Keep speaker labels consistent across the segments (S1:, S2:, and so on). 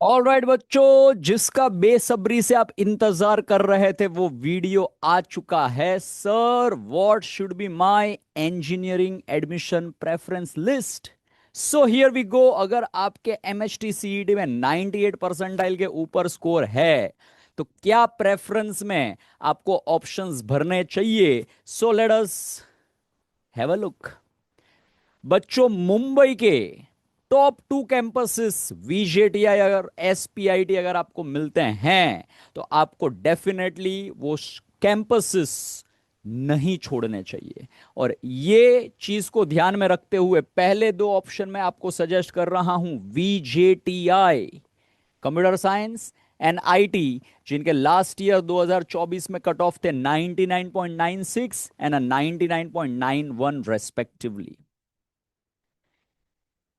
S1: All right बच्चों, जिसका बेसब्री से आप इंतजार कर रहे थे वो वीडियो आ चुका है। Sir, what should be my engineering admission preference list. So here we go. अगर आपके एमएचटी सीईटी में 98 परसेंटाइल के ऊपर स्कोर है तो क्या प्रेफरेंस में आपको ऑप्शंस भरने चाहिए? So let us have a look. बच्चों, मुंबई के टॉप 2 कैंपसेस वीजेटीआई और एसपीआईटी अगर आपको मिलते हैं तो आपको डेफिनेटली वो कैंपसेस नहीं छोड़ने चाहिए। और ये चीज को ध्यान में रखते हुए पहले दो ऑप्शन में आपको सजेस्ट कर रहा हूं, VJTI computer science and IT, जिनके लास्ट ईयर 2024 में कट ऑफ थे 99.96 एंड 99.91 रेस्पेक्टिवली।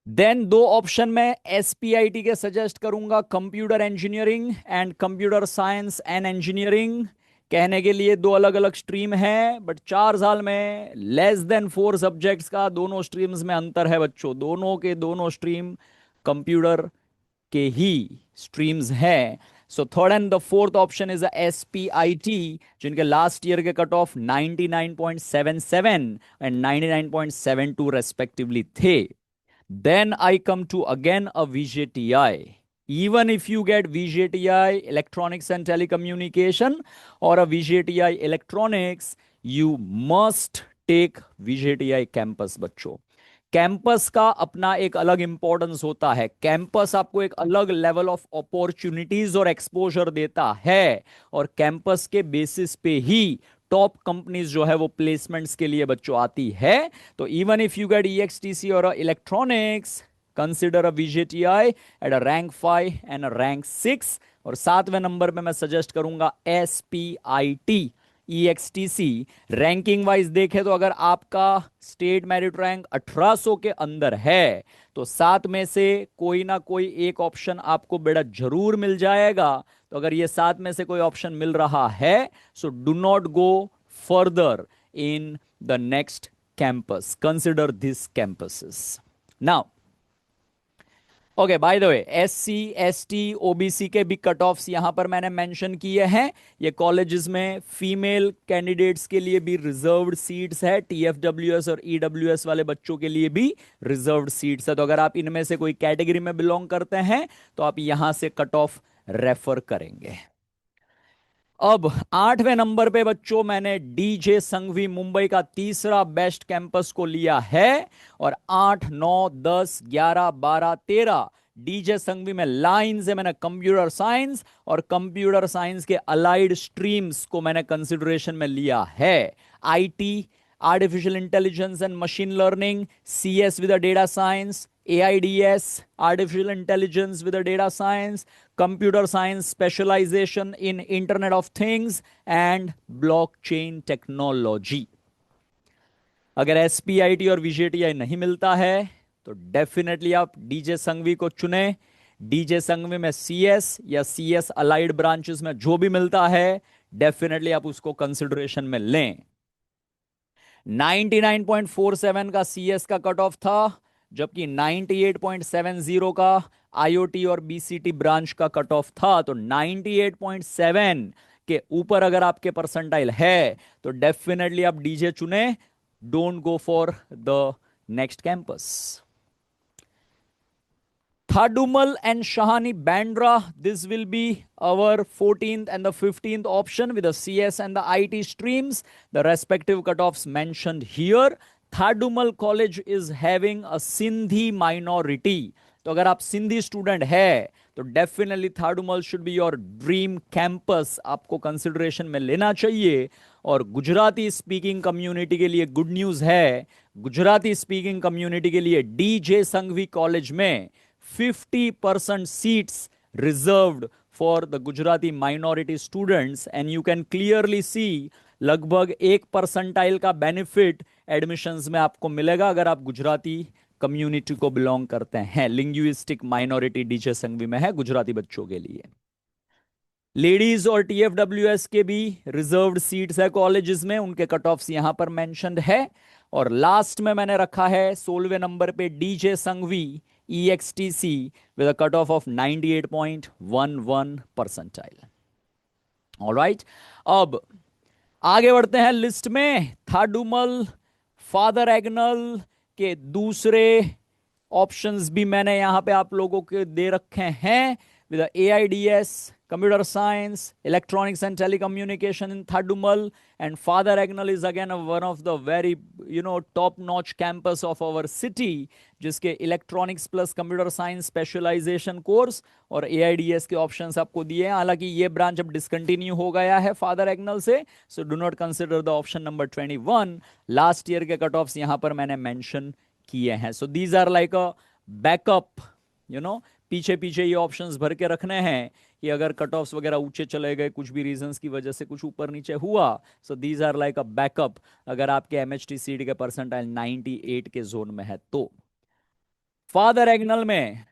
S1: देन दो ऑप्शन में एसपीआईटी के सजेस्ट करूंगा, computer engineering and computer science and engineering. कहने के लिए दो अलग अलग स्ट्रीम है, बट 4 साल में लेस देन 4 सब्जेक्ट्स का दोनों स्ट्रीम्स में अंतर है बच्चों। दोनों के दोनों स्ट्रीम कंप्यूटर के ही स्ट्रीम्स हैं। So third and the fourth option is SPIT, जिनके लास्ट ईयर के कट ऑफ 99.77 एंड 99.72 रेस्पेक्टिवली थे। Then I come to again a VJTI. Even if you get VJTI Electronics and Telecommunication or a VJTI Electronics, you must take VJTI campus बच्चों। Campus का अपना एक अलग importance होता है। Campus आपको एक अलग लेवल ऑफ अपॉर्चुनिटीज और एक्सपोजर देता है, और कैंपस के बेसिस पे ही टॉप कंपनीज जो है वो प्लेसमेंट्स के लिए बच्चों आती है। तो इवन इफ यू गेट ईएक्सटीसी और electronics, consider a VJTI at a rank 5 and a rank 6। और सातवें नंबर पे मैं सजेस्ट करूंगा एसपीआईटी ईएक्सटीसी। रैंकिंग वाइज देखें तो अगर आपका स्टेट मेरिट रैंक 1800 के अंदर है तो सात में से कोई ना कोई एक ऑप्शन आपको बेटा जरूर मिल जाएगा। तो अगर ये सात में से कोई ऑप्शन मिल रहा है, so do not go further in the next campus, consider this campuses now. Okay, by the way, S C S T OBC के भी कट ऑफ्स यहां पर मैंने मेंशन किए हैं। ये कॉलेजेस में फीमेल कैंडिडेट्स के लिए भी रिजर्व्ड सीट्स है, टीएफडब्ल्यूएस और ईडब्ल्यूएस वाले बच्चों के लिए भी रिजर्व्ड सीट्स है। तो अगर आप इनमें से कोई कैटेगरी में बिलोंग करते हैं तो आप यहां से कट ऑफ रेफर करेंगे। अब आठवें नंबर पे बच्चों मैंने डीजे संघवी मुंबई का तीसरा बेस्ट कैंपस को लिया है। और 8, 9, 10, 11, 12, 13 डीजे संघवी में लाइन से मैंने कंप्यूटर साइंस और कंप्यूटर साइंस के अलाइड स्ट्रीम्स को मैंने कंसिडरेशन में लिया है। IT, artificial intelligence and machine learning, CS with data science, AIDS, artificial intelligence with a data science, computer science specialization in Internet of Things and blockchain technology। अगर SPIT और VJTI नहीं मिलता है तो डेफिनेटली आप डीजे संघवी को चुने। DJ Sanghvi में सीएस या सीएस अलाइड ब्रांचेस में जो भी मिलता है डेफिनेटली आप उसको कंसिडरेशन में लें। 99.47 का सीएस का कट ऑफ था, जबकि 98.70 का आईओटी और बीसीटी ब्रांच का कट ऑफ था। तो 98.7 के ऊपर अगर आपके परसेंटाइल है तो डेफिनेटली आप डीजे चुने, don't go for the next campus. Thadumal and Shahani Bandra, this will be our 14th and the 15th option with the CS and the IT streams, the respective cutoffs mentioned here. Thadumal College is having a Sindhi minority. तो अगर आप Sindhi student है तो definitely Thadomal should be your dream campus, आपको consideration में लेना चाहिए। और गुजराती स्पीकिंग कम्युनिटी के लिए गुड न्यूज है। गुजराती स्पीकिंग कम्युनिटी के लिए डीजे संघवी कॉलेज में 50% seats reserved for the Gujarati minority students, and you can clearly see लगभग 1% का बेनिफिट एडमिशंस में आपको मिलेगा अगर आप गुजराती कम्युनिटी को बिलोंग करते हैं। लिंग्विस्टिक माइनॉरिटी डीजे संघवी में है गुजराती बच्चों के लिए। लेडीज और टीएफडब्ल्यूएस के भी रिजर्व्ड सीट्स है कॉलेजेस में, उनके कट ऑफ्स यहां पर मेंशन्ड है। और लास्ट में मैंने रखा है 16वें नंबर पे DJ Sanghvi EXTC with a cutoff of 98.11 percentile. All right. अब आगे बढ़ते हैं लिस्ट में। थाडुमल, फादर एग्नल के दूसरे ऑप्शंस भी मैंने यहां पे आप लोगों के दे रखे हैं with the AIDS, computer science, electronics and telecommunication in Thadumal, and Father Agnel is again one of the very top-notch campus of our city, जिसके electronics plus computer science specialization course और AIDS के options आपको दिए हैं। हालांकि ये branch अब discontinue हो गया है फादर एग्नल से, so do not consider the option number 21। Last year के कट ऑफ्स यहां पर मैंने मेंशन किए हैं। so these are like a backup, पीछे पीछे ये ऑप्शंस भर के रखने हैं कि अगर कट ऑफ्स वगैरह ऊंचे चले गए, कुछ भी रीजंस की वजह से कुछ ऊपर नीचे हुआ, so these are like a backup अगर आपके एमएचटी सीट के परसेंटाइल 98 के जोन में है तो। फादर एग्नल में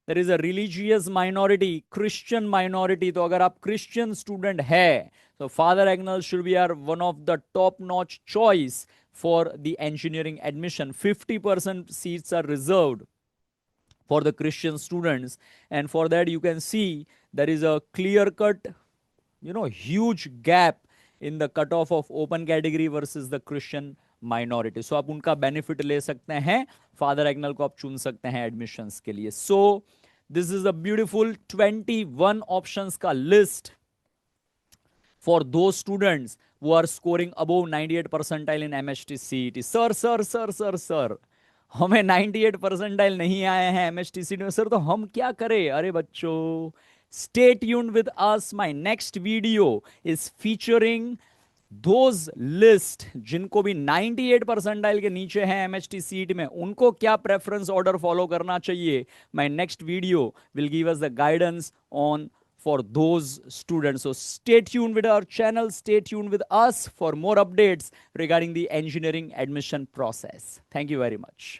S1: there is a religious minority, Christian minority, तो अगर आप क्रिश्चियन स्टूडेंट है तो father Agnel should be are one of the top notch choice for the engineering admission. 50% seats are reserved for the Christian students, and for that you can see there is a clear cut huge gap in the cutoff of open category versus the Christian minority. So आप उनका benefit ले सकते हैं, father Agnel को आप चुन सकते हैं एडमिशंस के लिए। So this is a beautiful 21 options का list for those students who are scoring above 98 percentile in MHT CET। Sir हमें 98 परसेंटाइल नहीं आए हैं एमएचटीसी में सर, तो हम क्या करें? अरे बच्चों, stay tuned with us. My next video is featuring those list जिनको भी 98 परसेंटाइल के नीचे हैं एमएचटी सीट में, उनको क्या प्रेफरेंस ऑर्डर फॉलो करना चाहिए। My next video will give us the guidance on for those students. So stay tuned with our channel, stay tuned with us for more updates regarding the engineering admission process. Thank you very much.